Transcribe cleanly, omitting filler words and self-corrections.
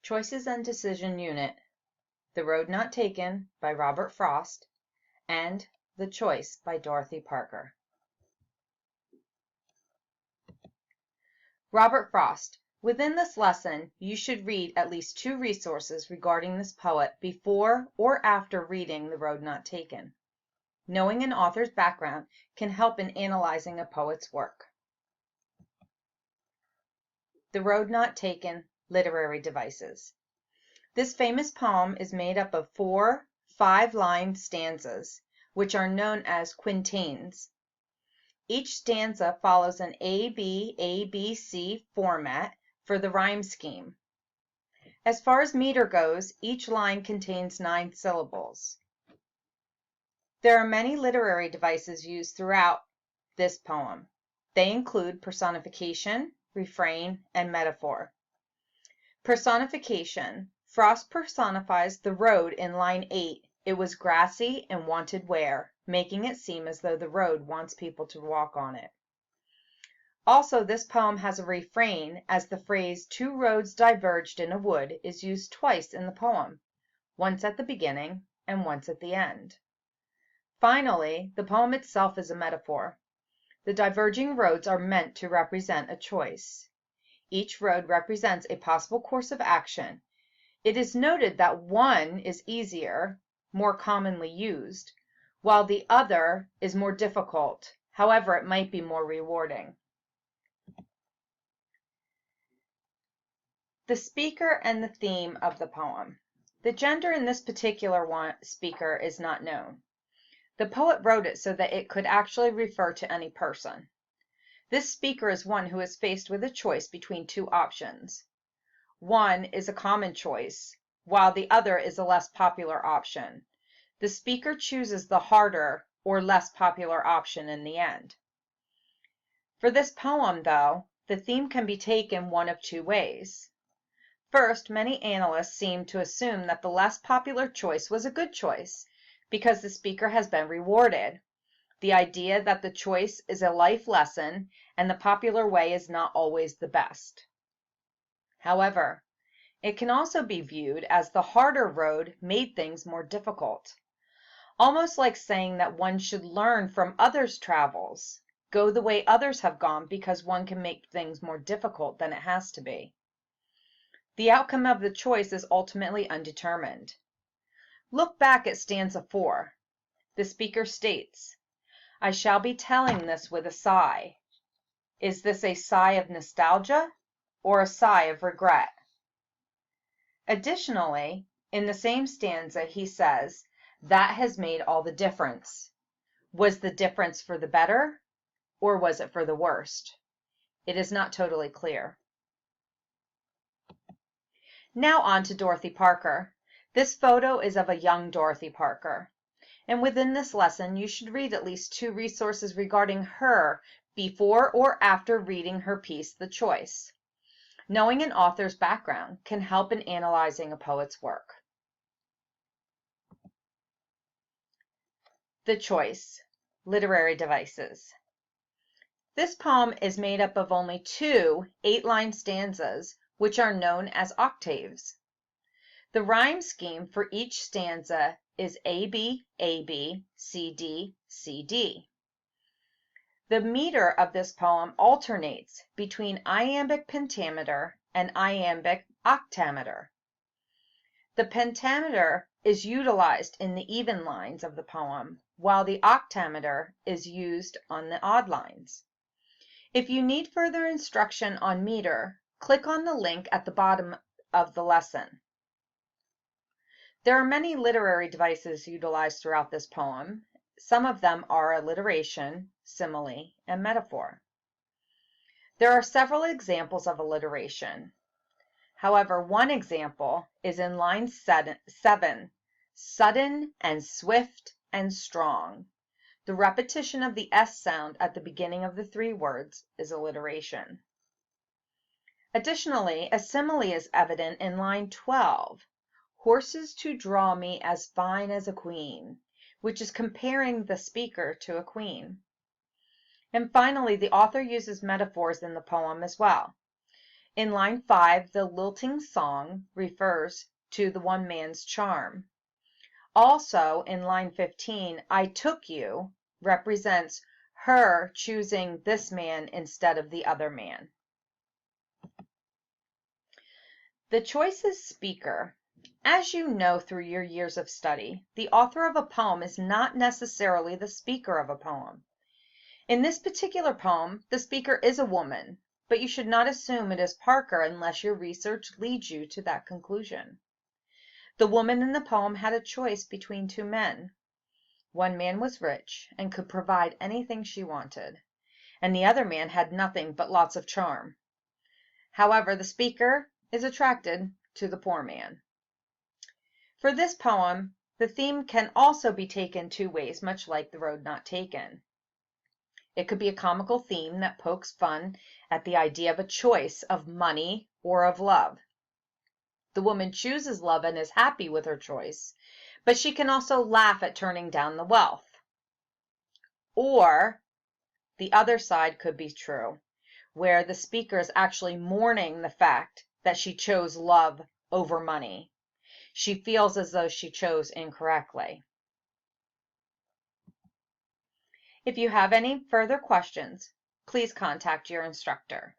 Choices and Decision Unit, The Road Not Taken by Robert Frost, and The Choice by Dorothy Parker. Robert Frost. Within this lesson, you should read at least 2 resources regarding this poet before or after reading The Road Not Taken. Knowing an author's background can help in analyzing a poet's work. The Road Not Taken, Literary Devices. This famous poem is made up of 4 5-line stanzas, which are known as quatrains. Each stanza follows an A-B-A-B-C format for the rhyme scheme. As far as meter goes, each line contains 9 syllables. There are many literary devices used throughout this poem. They include personification, refrain, and metaphor. Personification. Frost personifies the road in line 8. It was grassy and wanted wear, making it seem as though the road wants people to walk on it. Also, this poem has a refrain, as the phrase "two roads diverged in a wood" is used twice in the poem, once at the beginning and once at the end. Finally, the poem itself is a metaphor. The diverging roads are meant to represent a choice. Each road represents a possible course of action. It is noted that one is easier, more commonly used, while the other is more difficult. However, it might be more rewarding. The speaker and the theme of the poem. The gender in this particular speaker is not known. The poet wrote it so that it could actually refer to any person. This speaker is one who is faced with a choice between 2 options. One is a common choice, while the other is a less popular option. The speaker chooses the harder or less popular option in the end. For this poem, though, the theme can be taken one of 2 ways. First, many analysts seem to assume that the less popular choice was a good choice, because the speaker has been rewarded. The idea that the choice is a life lesson and the popular way is not always the best. However, it can also be viewed as the harder road made things more difficult. Almost like saying that one should learn from others' travels, go the way others have gone, because one can make things more difficult than it has to be. The outcome of the choice is ultimately undetermined. Look back at stanza 4. The speaker states, "I shall be telling this with a sigh." Is this a sigh of nostalgia or a sigh of regret? Additionally, in the same stanza, he says, "That has made all the difference." Was the difference for the better, or was it for the worst? It is not totally clear. Now on to Dorothy Parker. This photo is of a young Dorothy Parker. And within this lesson, you should read at least 2 resources regarding her before or after reading her piece, The Choice. Knowing an author's background can help in analyzing a poet's work. The Choice, Literary Devices. This poem is made up of only 2 8-line stanzas, which are known as octaves. The rhyme scheme for each stanza is AB, AB, CD, CD. The meter of this poem alternates between iambic pentameter and iambic octameter. The pentameter is utilized in the even lines of the poem, while the octameter is used on the odd lines. If you need further instruction on meter, click on the link at the bottom of the lesson. There are many literary devices utilized throughout this poem. Some of them are alliteration, simile, and metaphor. There are several examples of alliteration. However, one example is in line 7, sudden and swift and strong. The repetition of the S sound at the beginning of the 3 words is alliteration. Additionally, a simile is evident in line 12. Horses to draw me as fine as a queen, which is comparing the speaker to a queen. And finally, the author uses metaphors in the poem as well. In line 5, the lilting song refers to the one man's charm. Also, in line 15, I took you represents her choosing this man instead of the other man. The choice is speaker. As you know through your years of study, the author of a poem is not necessarily the speaker of a poem. In this particular poem, the speaker is a woman, but you should not assume it is Parker unless your research leads you to that conclusion. The woman in the poem had a choice between two men. One man was rich and could provide anything she wanted, and the other man had nothing but lots of charm. However, the speaker is attracted to the poor man. For this poem, the theme can also be taken two ways, much like The Road Not Taken. It could be a comical theme that pokes fun at the idea of a choice of money or of love. The woman chooses love and is happy with her choice, but she can also laugh at turning down the wealth. Or the other side could be true, where the speaker is actually mourning the fact that she chose love over money. She feels as though she chose incorrectly. If you have any further questions, please contact your instructor.